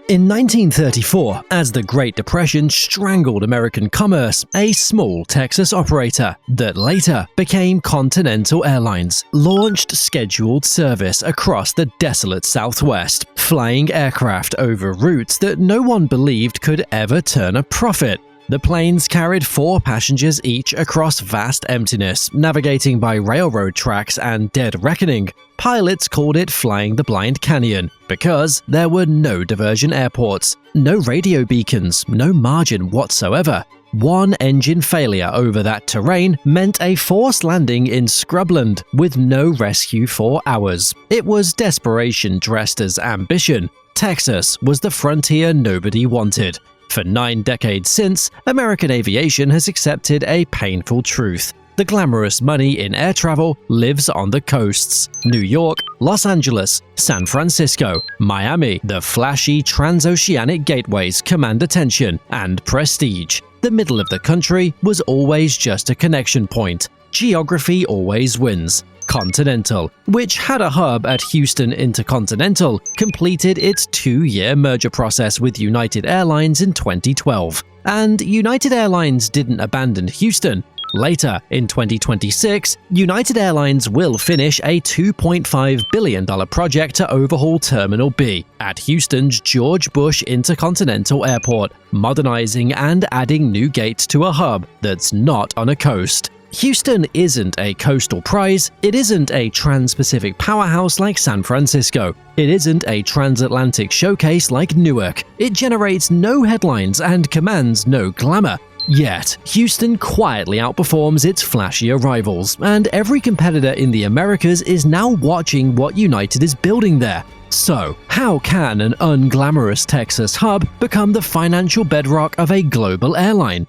In 1934, as the Great Depression strangled American commerce, a small Texas operator that later became Continental Airlines launched scheduled service across the desolate Southwest, flying aircraft over routes that no one believed could ever turn a profit. The planes carried 4 passengers each across vast emptiness, navigating by railroad tracks and dead reckoning. Pilots called it flying the blind canyon because there were no diversion airports, no radio beacons, no margin whatsoever. One engine failure over that terrain meant a forced landing in scrubland with no rescue for hours. It was desperation dressed as ambition. Texas was the frontier nobody wanted. For 9 decades since, American aviation has accepted a painful truth. The glamorous money in air travel lives on the coasts. New York, Los Angeles, San Francisco, Miami, the flashy transoceanic gateways command attention and prestige. The middle of the country was always just a connection point. Geography always wins. Continental, which had a hub at Houston Intercontinental, completed its 2-year merger process with United Airlines in 2012. And United Airlines didn't abandon Houston. Later, in 2026, United Airlines will finish a $2.5 billion project to overhaul Terminal B at Houston's George Bush Intercontinental Airport, modernizing and adding new gates to a hub that's not on a coast. Houston isn't a coastal prize, it isn't a trans-Pacific powerhouse like San Francisco, it isn't a transatlantic showcase like Newark, it generates no headlines and commands no glamour. Yet, Houston quietly outperforms its flashier rivals, and every competitor in the Americas is now watching what United is building there. So, how can an unglamorous Texas hub become the financial bedrock of a global airline?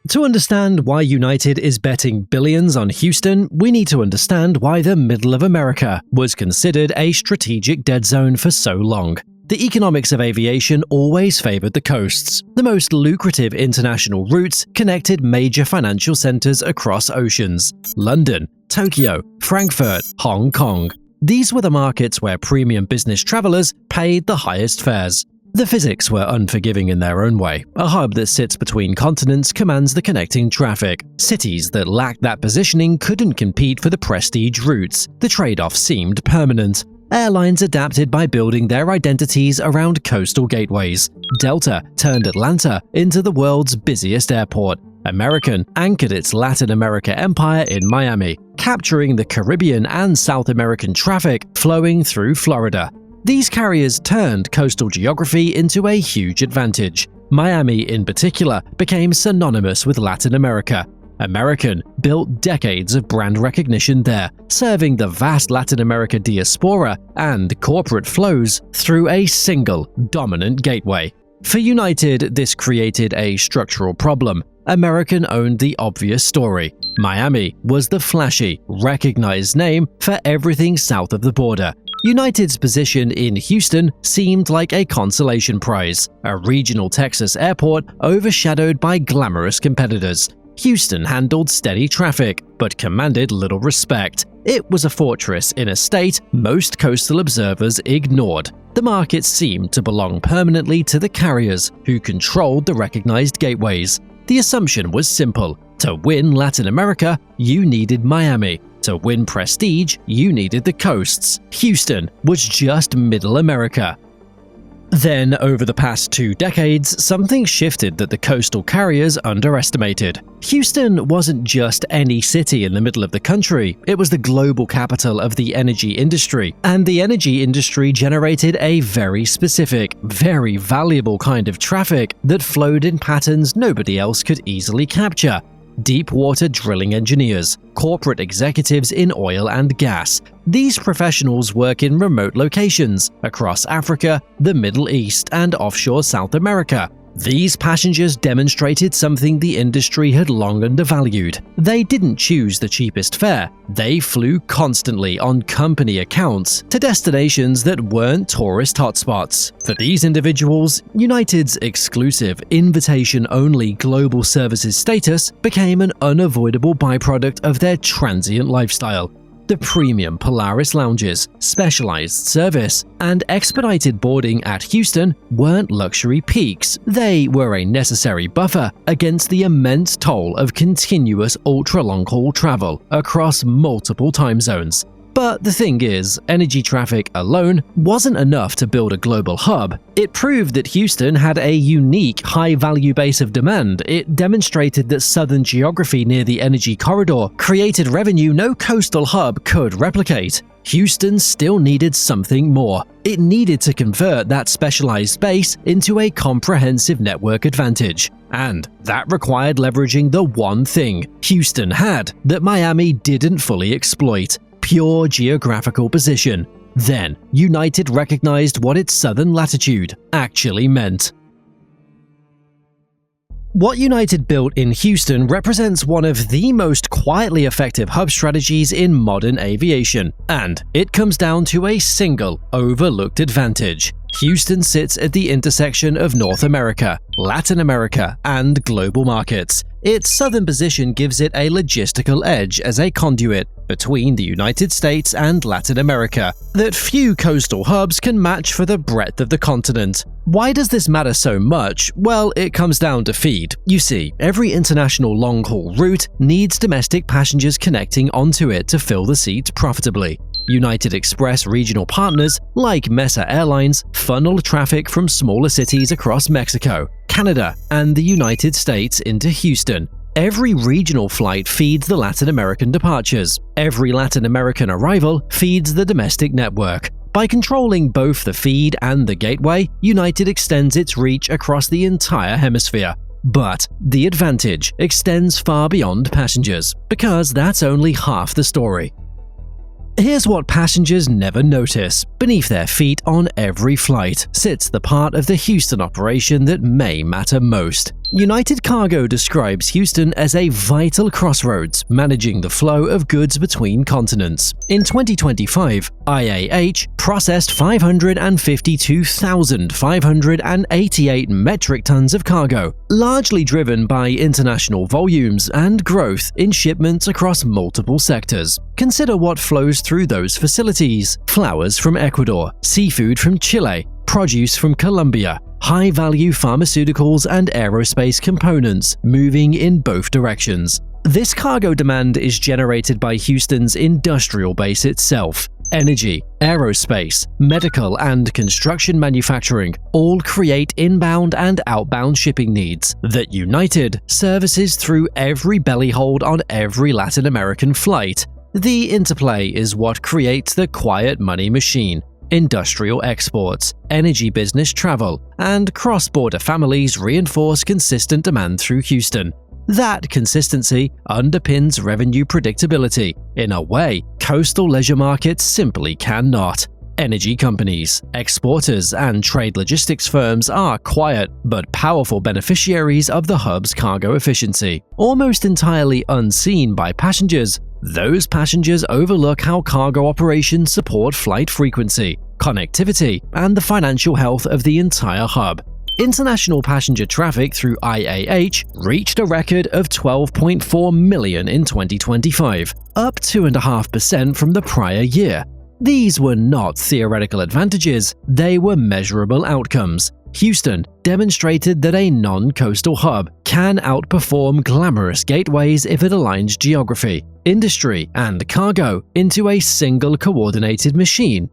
To understand why United is betting billions on Houston, we need to understand why the middle of America was considered a strategic dead zone for so long. The economics of aviation always favored the coasts. The most lucrative international routes connected major financial centers across oceans: London, Tokyo, Frankfurt, Hong Kong. These were the markets where premium business travelers paid the highest fares. The physics were unforgiving in their own way. A hub that sits between continents commands the connecting traffic. Cities that lacked that positioning couldn't compete for the prestige routes. The trade-off seemed permanent. Airlines adapted by building their identities around coastal gateways. Delta turned Atlanta into the world's busiest airport. American anchored its Latin America empire in Miami, capturing the Caribbean and South American traffic flowing through Florida. These carriers turned coastal geography into a huge advantage. Miami, in particular, became synonymous with Latin America. American built decades of brand recognition there, serving the vast Latin America diaspora and corporate flows through a single, dominant gateway. For United, this created a structural problem. American owned the obvious story. Miami was the flashy, recognized name for everything south of the border. United's position in Houston seemed like a consolation prize, a regional Texas airport overshadowed by glamorous competitors. Houston handled steady traffic, but commanded little respect. It was a fortress in a state most coastal observers ignored. The market seemed to belong permanently to the carriers, who controlled the recognized gateways. The assumption was simple: to win Latin America, you needed Miami. To win prestige, you needed the coasts. Houston was just middle America. Then, over the past 2 decades, something shifted that the coastal carriers underestimated. Houston wasn't just any city in the middle of the country, it was the global capital of the energy industry, and the energy industry generated a very specific, very valuable kind of traffic that flowed in patterns nobody else could easily capture. Deep water drilling engineers, corporate executives in oil and gas. These professionals work in remote locations across Africa, the Middle East, and offshore South America. These passengers demonstrated something the industry had long undervalued. They didn't choose the cheapest fare. They flew constantly on company accounts to destinations that weren't tourist hotspots. For these individuals, United's exclusive, invitation-only global services status became an unavoidable byproduct of their transient lifestyle. The premium Polaris lounges, specialized service, and expedited boarding at Houston weren't luxury peaks. They were a necessary buffer against the immense toll of continuous ultra-long-haul travel across multiple time zones. But the thing is, energy traffic alone wasn't enough to build a global hub. It proved that Houston had a unique, high-value base of demand. It demonstrated that southern geography near the energy corridor created revenue no coastal hub could replicate. Houston still needed something more. It needed to convert that specialized base into a comprehensive network advantage. And that required leveraging the one thing Houston had that Miami didn't fully exploit: pure geographical position. Then, United recognized what its southern latitude actually meant. What United built in Houston represents one of the most quietly effective hub strategies in modern aviation, and it comes down to a single, overlooked advantage. Houston sits at the intersection of North America, Latin America, and global markets. Its southern position gives it a logistical edge as a conduit between the United States and Latin America that few coastal hubs can match for the breadth of the continent. Why does this matter so much? Well, it comes down to feed. You see, every international long-haul route needs domestic passengers connecting onto it to fill the seats profitably. United Express regional partners like Mesa Airlines funnel traffic from smaller cities across Mexico, Canada, and the United States into Houston. Every regional flight feeds the Latin American departures. Every Latin American arrival feeds the domestic network. By controlling both the feed and the gateway, United extends its reach across the entire hemisphere. But the advantage extends far beyond passengers, because that's only half the story. Here's what passengers never notice. Beneath their feet on every flight sits the part of the Houston operation that may matter most. United Cargo describes Houston as a vital crossroads, managing the flow of goods between continents. In 2025, IAH processed 552,588 metric tons of cargo, largely driven by international volumes and growth in shipments across multiple sectors. Consider what flows through those facilities: flowers from Ecuador, seafood from Chile, produce from Colombia, high-value pharmaceuticals and aerospace components moving in both directions. This cargo demand is generated by Houston's industrial base itself. Energy, aerospace, medical, and construction manufacturing all create inbound and outbound shipping needs that United services through every belly hold on every Latin American flight. The interplay is what creates the quiet money machine. Industrial exports, energy business travel, and cross-border families reinforce consistent demand through Houston. That consistency underpins revenue predictability in a way coastal leisure markets simply cannot. Energy companies, exporters, and trade logistics firms are quiet but powerful beneficiaries of the hub's cargo efficiency. Almost entirely unseen by passengers, those passengers overlook how cargo operations support flight frequency, connectivity, and the financial health of the entire hub. International passenger traffic through IAH reached a record of 12.4 million in 2025, up 2.5% from the prior year. These were not theoretical advantages, they were measurable outcomes. Houston demonstrated that a non-coastal hub can outperform glamorous gateways if it aligns geography, industry, and cargo into a single coordinated machine.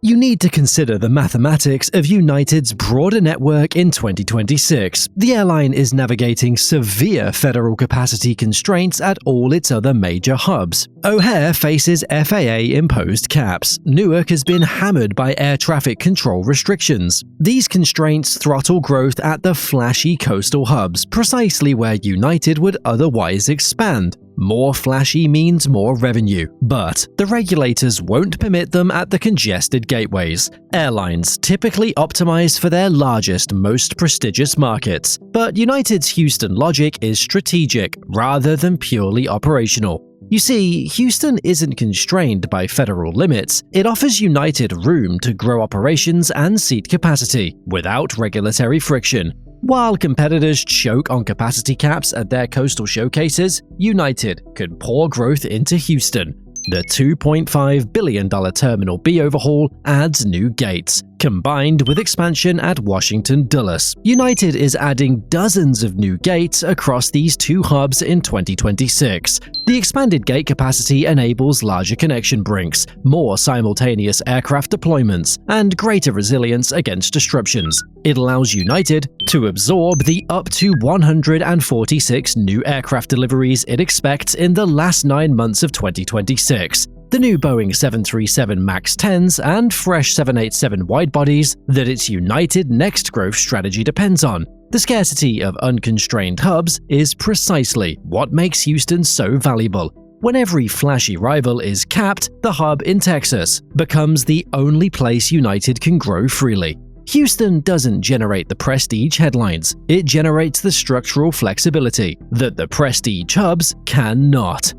You need to consider the mathematics of United's broader network in 2026. The airline is navigating severe federal capacity constraints at all its other major hubs. O'Hare faces FAA-imposed caps. Newark has been hammered by air traffic control restrictions. These constraints throttle growth at the flashy coastal hubs, precisely where United would otherwise expand. More flashy means more revenue, but the regulators won't permit them at the congested gateways. Airlines typically optimize for their largest, most prestigious markets, but United's Houston logic is strategic rather than purely operational. You see, Houston isn't constrained by federal limits. It offers United room to grow operations and seat capacity without regulatory friction. While competitors choke on capacity caps at their coastal showcases, United could pour growth into Houston. The $2.5 billion Terminal B overhaul adds new gates, combined with expansion at Washington Dulles. United is adding dozens of new gates across these two hubs in 2026. The expanded gate capacity enables larger connection brinks, more simultaneous aircraft deployments, and greater resilience against disruptions. It allows United to absorb the up to 146 new aircraft deliveries it expects in the last 9 months of 2026. The new Boeing 737 MAX 10s and fresh 787 widebodies that its United next growth strategy depends on. The scarcity of unconstrained hubs is precisely what makes Houston so valuable. When every flashy rival is capped, the hub in Texas becomes the only place United can grow freely. Houston doesn't generate the prestige headlines, it generates the structural flexibility that the prestige hubs cannot.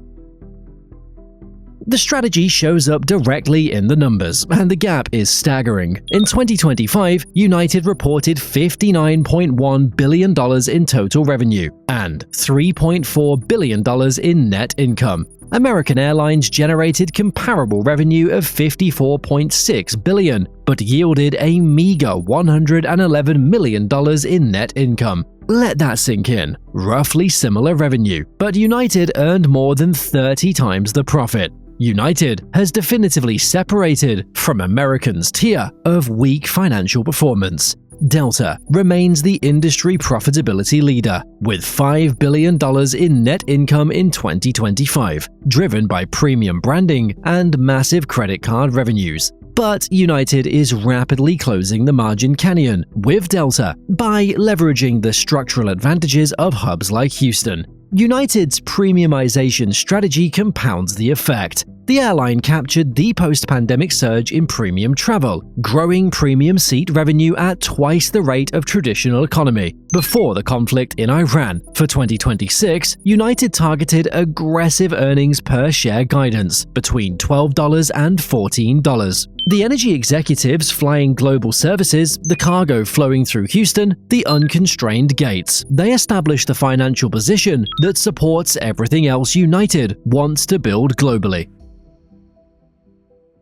The strategy shows up directly in the numbers, and the gap is staggering. In 2025, United reported $59.1 billion in total revenue and $3.4 billion in net income. American Airlines generated comparable revenue of $54.6 billion, but yielded a meager $111 million in net income. Let that sink in. Roughly similar revenue, but United earned more than 30 times the profit. United has definitively separated from Americans' tier of weak financial performance. Delta remains the industry profitability leader, with $5 billion in net income in 2025, driven by premium branding and massive credit card revenues. But United is rapidly closing the margin canyon with Delta by leveraging the structural advantages of hubs like Houston. United's premiumization strategy compounds the effect. The airline captured the post-pandemic surge in premium travel, growing premium seat revenue at twice the rate of traditional economy before the conflict in Iran. For 2026, United targeted aggressive earnings per share guidance between $12 and $14. The energy executives flying global services, the cargo flowing through Houston, the unconstrained gates. They establish the financial position that supports everything else United wants to build globally.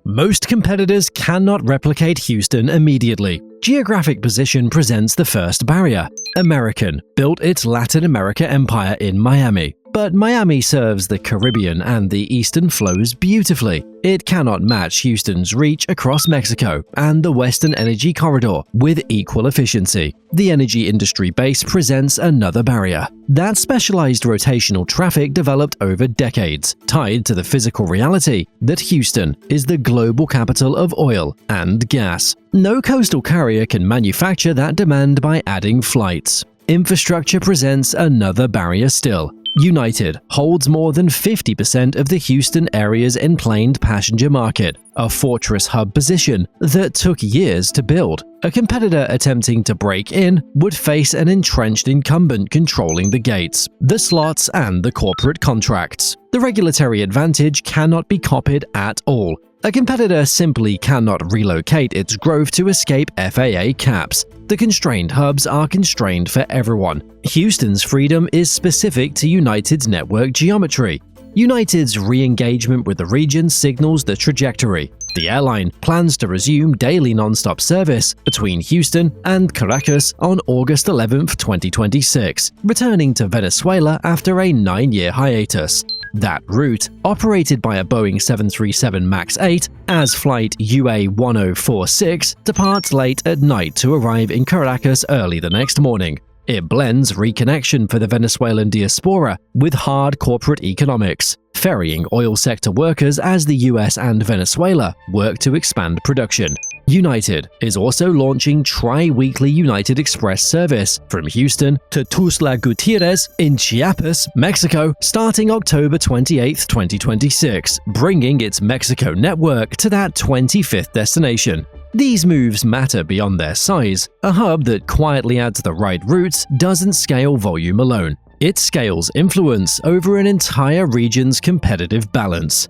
Most competitors cannot replicate Houston immediately. Geographic position presents the first barrier. American built its Latin America empire in Miami, but Miami serves the Caribbean and the eastern flows beautifully. It cannot match Houston's reach across Mexico and the Western Energy Corridor with equal efficiency. The energy industry base presents another barrier. That specialized rotational traffic developed over decades, tied to the physical reality that Houston is the global capital of oil and gas. No coastal carrier can manufacture that demand by adding flights. Infrastructure presents another barrier still. United holds more than 50% of the Houston area's enplaned passenger market, a fortress hub position that took years to build. A competitor attempting to break in would face an entrenched incumbent controlling the gates, the slots, and the corporate contracts. The regulatory advantage cannot be copied at all. A competitor simply cannot relocate its growth to escape FAA caps. The constrained hubs are constrained for everyone. Houston's freedom is specific to United's network geometry. United's re-engagement with the region signals the trajectory. The airline plans to resume daily nonstop service between Houston and Caracas on August 11, 2026, returning to Venezuela after a 9-year hiatus. That route, operated by a Boeing 737 MAX 8 as Flight UA-1046, departs late at night to arrive in Caracas early the next morning. It blends reconnection for the Venezuelan diaspora with hard corporate economics, ferrying oil sector workers as the US and Venezuela work to expand production. United is also launching tri-weekly United Express service from Houston to Tuxtla Gutierrez in Chiapas, Mexico, starting October 28, 2026, bringing its Mexico network to that 25th destination. These moves matter beyond their size. A hub that quietly adds the right routes doesn't scale volume alone. It scales influence over an entire region's competitive balance.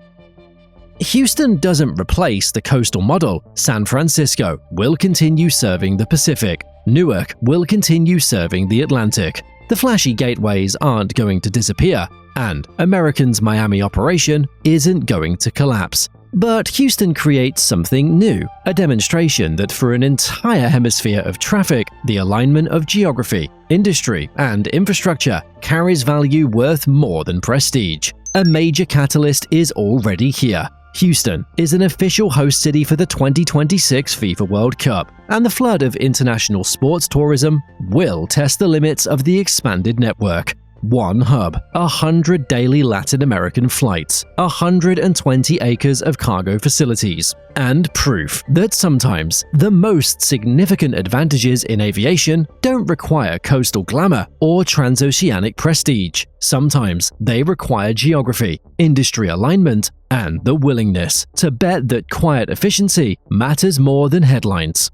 Houston doesn't replace the coastal model. San Francisco will continue serving the Pacific. Newark will continue serving the Atlantic. The flashy gateways aren't going to disappear, and American's Miami operation isn't going to collapse. But Houston creates something new, a demonstration that for an entire hemisphere of traffic, the alignment of geography, industry, and infrastructure carries value worth more than prestige. A major catalyst is already here. Houston is an official host city for the 2026 FIFA World Cup, and the flood of international sports tourism will test the limits of the expanded network. One hub, 100 daily Latin American flights, 120 acres of cargo facilities, and proof that sometimes the most significant advantages in aviation don't require coastal glamour or transoceanic prestige. Sometimes they require geography, industry alignment, and the willingness to bet that quiet efficiency matters more than headlines.